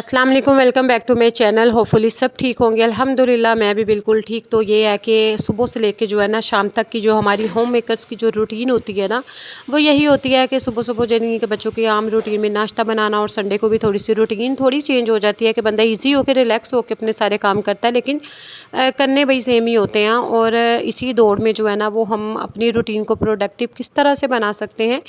अस्सलाम वालेकुम, welcome back to my channel. Hopefully सब ठीक होंगे। अल्हम्दुलिल्लाह मैं भी बिल्कुल ठीक। तो ये है कि सुबह से लेके जो है ना शाम तक की जो हमारी होम मेकर्स की जो रूटीन होती है ना, वो यही होती है कि सुबह सुबह यानी कि बच्चों की आम रूटीन में नाश्ता बनाना, और संडे को भी थोड़ी सी रूटीन थोड़ी चेंज हो जाती है कि बंदा ईजी होकर रिलैक्स होकर अपने सारे काम करता है, लेकिन करने भाई सेम ही होते हैं। और इसी दौड़ में जो है ना वो हम अपनी रूटीन को प्रोडक्टिव किस तरह से बना सकते हैं,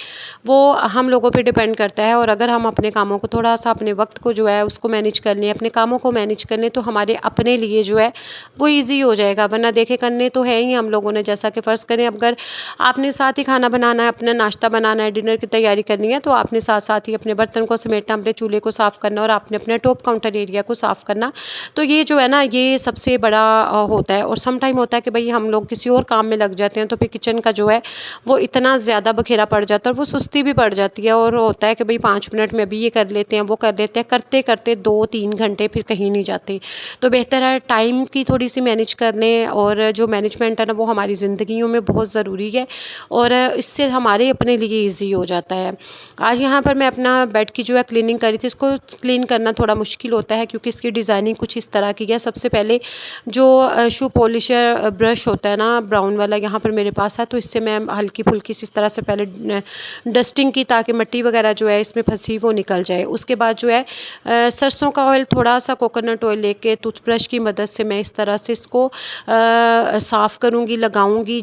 वो हम लोगों पे डिपेंड करता है। और अगर हम अपने कामों को थोड़ा सा, अपने वक्त को जो है उसको मैनेज कर लें, अपने कामों को मैनेज कर लें, तो हमारे अपने लिए जो है वो ईजी हो जाएगा। वरना देखे करने तो है ही हम लोगों ने, जैसा कि फ़र्ज़ करें अगर आपने साथ ही खाना बनाना है, अपना नाश्ता बनाना है, डिनर की तैयारी करनी है, तो आपने साथ साथ ही अपने बर्तन को समेटना, अपने चूल्हे को साफ़ करना, और आपने अपने टॉप काउंटर एरिया को साफ़ करना। तो ये जो है ना ये सबसे बड़ा होता है। और सम टाइम होता है कि भाई हम लोग किसी और काम में लग जाते हैं, तो फिर किचन का जो है वो इतना ज़्यादा बखेरा पड़ जाता है और वो सुस्ती भी पड़ जाती है। और होता है कि भाई 5 मिनट में अभी ये कर लेते हैं, वो कर लेते हैं, करते करते 2-3 घंटे फिर कहीं नहीं जाते। तो बेहतर है टाइम की थोड़ी सी मैनेज कर लें, और जो मैनेजमेंट है ना वो हमारी ज़िंदगियों में बहुत ज़रूरी है, और इससे हमारे अपने लिए ईजी हो जाता है। आज यहाँ पर मैं अपना बेड की जो है क्लीनिंग करी थी। इसको क्लीन करना थोड़ा मुश्किल होता है क्योंकि इसकी डिज़ाइनिंग कुछ इस तरह की है। सबसे पहले जो शू पॉलिशर ब्रश होता है ना ब्राउन वाला, यहाँ पर मेरे पास है, तो इससे मैं हल्की फुल्की सी इस तरह से पहले डस्टिंग की, ताकि मिट्टी वगैरह जो है इसमें फंसी वो निकल जाए। उसके बाद जो है सरसों का ऑयल, थोड़ा सा कोकोनट ऑयल लेके टूथब्रश की मदद से मैं इस तरह से इसको साफ़ करूँगी, लगाऊँगी।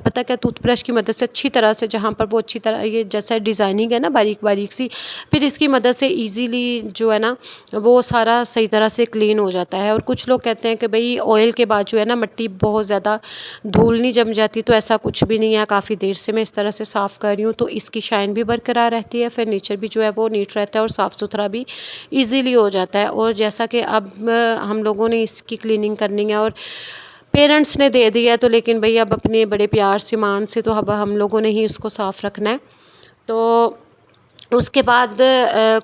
पता क्या, टूथब्रश की मदद से अच्छी तरह से, जहाँ पर वो अच्छी तरह ये जैसा डिज़ाइनिंग है ना बारीक बारीक सी, फिर इसकी मदद से ईज़िली जो है ना वो सारा सही तरह से क्लीन हो जाता है। और कुछ लोग कहते हैं कि भाई ऑयल के बाद जो है ना मिट्टी बहुत ज़्यादा धूल नहीं जम जाती, तो ऐसा कुछ भी नहीं है। काफ़ी देर से मैं इस तरह से साफ़ कर रही हूँ, तो इसकी शाइन भी बरकरार रहती है, फर्नीचर भी जो है वो नीट रहता है, और साफ़ सुथरा भी ईज़िली हो जाता है। और जैसा कि अब हम लोगों ने इसकी क्लीनिंग करनी है, और पेरेंट्स ने दे दिया, तो लेकिन भई अब अपने बड़े प्यार से मान से तो अब हम लोगों ने ही उसको साफ़ रखना है। तो उसके बाद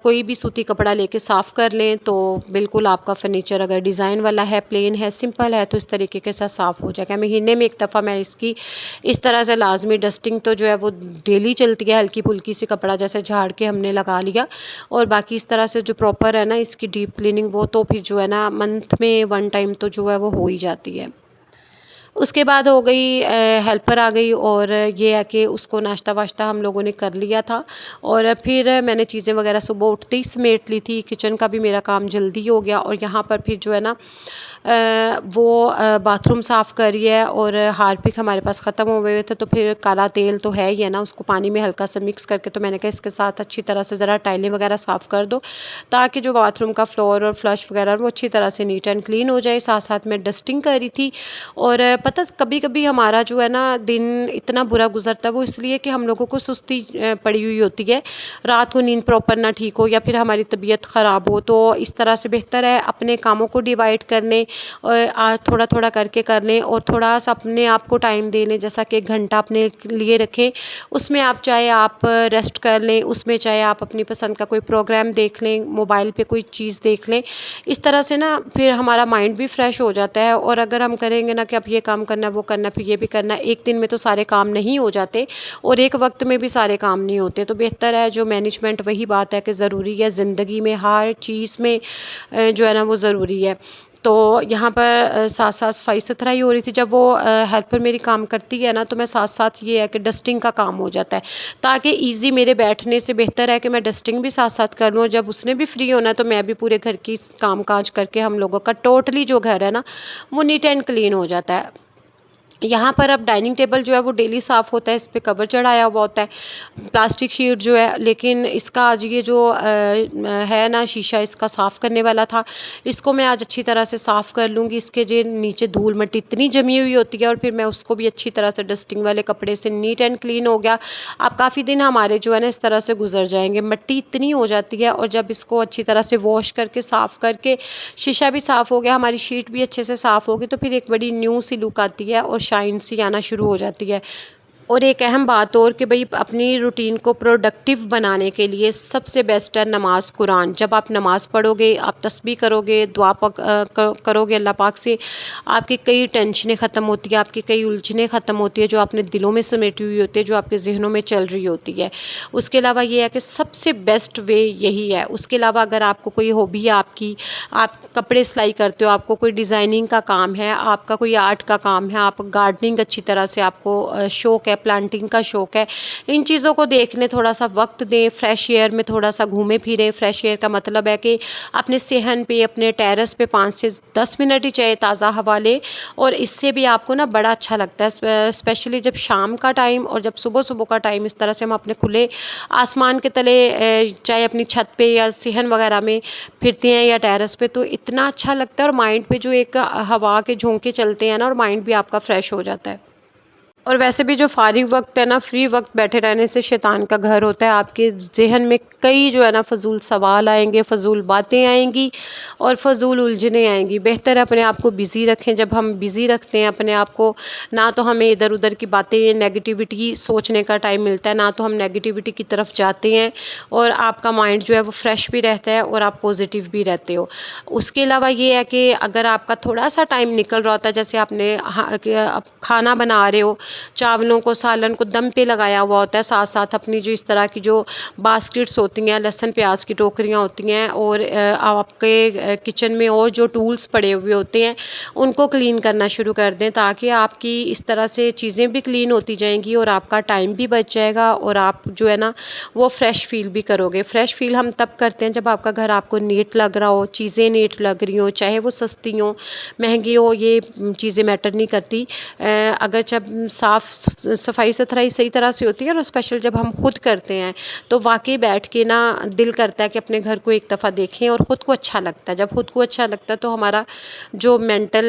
कोई भी सूती कपड़ा लेके साफ़ कर लें, तो बिल्कुल आपका फ़र्नीचर अगर डिज़ाइन वाला है, प्लेन है, सिंपल है, तो इस तरीके के साथ साफ़ हो जाएगा। महीने में 1 दफ़ा मैं इसकी इस तरह से लाज़मी डस्टिंग तो जो है वो डेली चलती है। हल्की-फुल्की सी कपड़ा जैसे झाड़ के हमने लगा लिया, और बाकी इस तरह से जो प्रॉपर है ना इसकी डीप क्लीनिंग, वो तो फिर जो है ना मंथ में 1 टाइम तो जो है वो हो ही जाती है। उसके बाद हो गई हेल्पर आ गई, और ये है कि उसको नाश्ता वाश्ता हम लोगों ने कर लिया था, और फिर मैंने चीज़ें वगैरह सुबह उठते ही समेट ली थी। किचन का भी मेरा काम जल्दी हो गया, और यहाँ पर फिर जो है ना बाथरूम साफ़ करी है, और हार्पिक हमारे पास ख़त्म हो गए थे, तो फिर काला तेल तो है ही है ना, उसको पानी में हल्का सा मिक्स करके, तो मैंने कहा इसके साथ अच्छी तरह से ज़रा टाइलें वगैरह साफ़ कर दो, ताकि जो बाथरूम का फ्लोर और फ्लश वगैरह वो अच्छी तरह से नीट एंड क्लीन हो जाए। साथ साथ मैं डस्टिंग करी थी। और पता कभी कभी हमारा जो है ना दिन इतना बुरा गुजरता है, वो इसलिए कि हम लोगों को सुस्ती पड़ी हुई होती है, रात को नींद प्रॉपर ना ठीक हो, या फिर हमारी तबीयत ख़राब हो। तो इस तरह से बेहतर है अपने कामों को डिवाइड कर लें, और थोड़ा थोड़ा करके कर लें, और थोड़ा सा अपने आप को टाइम दे लें। जैसा कि 1 घंटा अपने लिए रखें, उसमें आप चाहे आप रेस्ट कर लें, उसमें चाहे आप अपनी पसंद का कोई प्रोग्राम देख लें, मोबाइल पे कोई चीज़ देख लें। इस तरह से ना फिर हमारा माइंड भी फ्रेश हो जाता है। और अगर हम करेंगे ना कि अब ये काम करना, वो करना, फिर ये भी करना, एक दिन में तो सारे काम नहीं हो जाते, और एक वक्त में भी सारे काम नहीं होते। तो बेहतर है जो मैनेजमेंट, वही बात है कि ज़रूरी है ज़िंदगी में, हर चीज़ में जो है ना वो ज़रूरी है। तो यहाँ पर साथ साथ सफाई सुथराई हो रही थी। जब वो हेल्पर मेरी काम करती है ना, तो मैं साथ साथ ये है कि डस्टिंग का काम हो जाता है, ताकि इजी मेरे बैठने से बेहतर है कि मैं डस्टिंग भी साथ साथ कर लूँ। और जब उसने भी फ्री होना है, तो मैं भी पूरे घर की काम काज करके हम लोगों का टोटली जो घर है ना वो नीट एंड क्लीन हो जाता है। यहाँ पर अब डाइनिंग टेबल जो है वो डेली साफ़ होता है, इस पे कवर चढ़ाया हुआ होता है, प्लास्टिक शीट जो है। लेकिन इसका आज ये जो है ना शीशा, इसका साफ़ करने वाला था, इसको मैं आज अच्छी तरह से साफ़ कर लूँगी। इसके जो नीचे धूल मिट्टी इतनी जमी हुई होती है, और फिर मैं उसको भी अच्छी तरह से डस्टिंग वाले कपड़े से नीट एंड क्लीन हो गया। अब काफ़ी दिन हमारे जो है ना इस तरह से गुजर जाएंगे। मिट्टी इतनी हो जाती है, और जब इसको अच्छी तरह से वॉश करके साफ़ करके शीशा भी साफ़ हो गया, हमारी शीट भी अच्छे से साफ़ होगी, तो फिर एक बड़ी न्यू सी लुक आती है, और शाइन सी आना शुरू हो जाती है। और एक अहम बात और कि भाई अपनी रूटीन को प्रोडक्टिव बनाने के लिए सबसे बेस्ट है नमाज़ कुरान। जब आप नमाज़ पढ़ोगे, आप तस्बीह करोगे, दुआ करोगे अल्लाह पाक से, आपकी कई टेंशनें ख़त्म होती है, आपकी कई उलझनें ख़त्म होती है जो आपने दिलों में समेटी हुई होती है, जो आपके ज़हनों में चल रही होती है। उसके अलावा ये है कि सबसे बेस्ट वे यही है। उसके अलावा अगर आपको कोई हॉबी है आपकी, आप कपड़े सिलाई करते हो, आपको कोई डिज़ाइनिंग का काम है, आपका कोई आर्ट का काम है, आप गार्डनिंग अच्छी तरह से आपको शौक़ है, प्लांटिंग का शौक़ है, इन चीज़ों को देखने थोड़ा सा वक्त दें, फ्रेश एयर में थोड़ा सा घूमें फिरें। फ्रेश एयर का मतलब है कि अपने सेहन पे, अपने टेरेस पे 5 से 10 मिनट ही चाहे ताज़ा हवा लें, और इससे भी आपको ना बड़ा अच्छा लगता है। स्पेशली जब शाम का टाइम और जब सुबह सुबह का टाइम इस तरह से हम अपने खुले आसमान के तले चाहे अपनी छत पे या सेहन वगैरह में फिरते हैं या टेरेस पे, तो इतना अच्छा लगता है। और माइंड पे जो एक हवा के झोंके चलते हैं ना, और माइंड भी आपका फ्रेश हो जाता है। और वैसे भी जो फ़ारिग वक्त है ना, फ्री वक्त बैठे रहने से शैतान का घर होता है। आपके ज़हन में कई जो है ना फ़ज़ूल सवाल आएंगे, फ़ज़ूल बातें आएंगी और फ़ज़ूल उलझनें आएंगी। बेहतर है अपने आप को बिज़ी रखें। जब हम बिज़ी रखते हैं अपने आप को, ना तो हमें इधर उधर की बातें, नेगेटिविटी सोचने का टाइम मिलता है, ना तो हम नेगेटिविटी की तरफ जाते हैं, और आपका माइंड जो है वो फ्रेश भी रहता है और आप पॉजिटिव भी रहते हो। उसके अलावा ये है कि अगर आपका थोड़ा सा टाइम निकल रहा होता है, जैसे आपने आप खाना बना रहे हो, चावलों को, सालन को दम पे लगाया हुआ होता है, साथ साथ अपनी जो इस तरह की जो बास्केट्स होती हैं, लहसुन प्याज की टोकरियाँ होती हैं, और आपके किचन में और जो टूल्स पड़े हुए होते हैं उनको क्लीन करना शुरू कर दें, ताकि आपकी इस तरह से चीज़ें भी क्लीन होती जाएंगी और आपका टाइम भी बच जाएगा, और आप जो है ना वो फ्रेश फील भी करोगे। फ्रेश फील हम तब करते हैं जब आपका घर आपको नीट लग रहा हो, चीज़ें नीट लग रही हो, चाहे वो सस्ती हो महंगी हो, ये चीज़ें मैटर नहीं करती। अगर जब साफ़ सफाई सुथराई सही तरह से होती है, और स्पेशल जब हम खुद करते हैं, तो वाकई बैठ के ना दिल करता है कि अपने घर को एक दफ़ा देखें, और ख़ुद को अच्छा लगता है। जब खुद को अच्छा लगता है तो हमारा जो मेंटल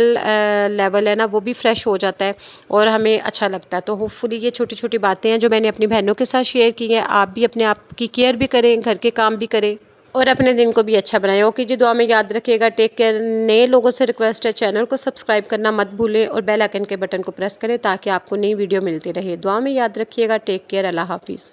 लेवल है ना वो भी फ्रेश हो जाता है और हमें अच्छा लगता है। तो होपफुली ये छोटी छोटी बातें हैं जो मैंने अपनी बहनों के साथ शेयर की हैं। आप भी अपने आप की केयर भी करें, घर के काम भी करें, और अपने दिन को भी अच्छा बनाएं। ओके जी, दुआ में याद रखिएगा। Take care. नए लोगों से रिक्वेस्ट है, चैनल को सब्सक्राइब करना मत भूलें, और बेल आइकन के बटन को प्रेस करें ताकि आपको नई वीडियो मिलती रहे। दुआ में याद रखिएगा। Take care. अल्लाह हाफिज़।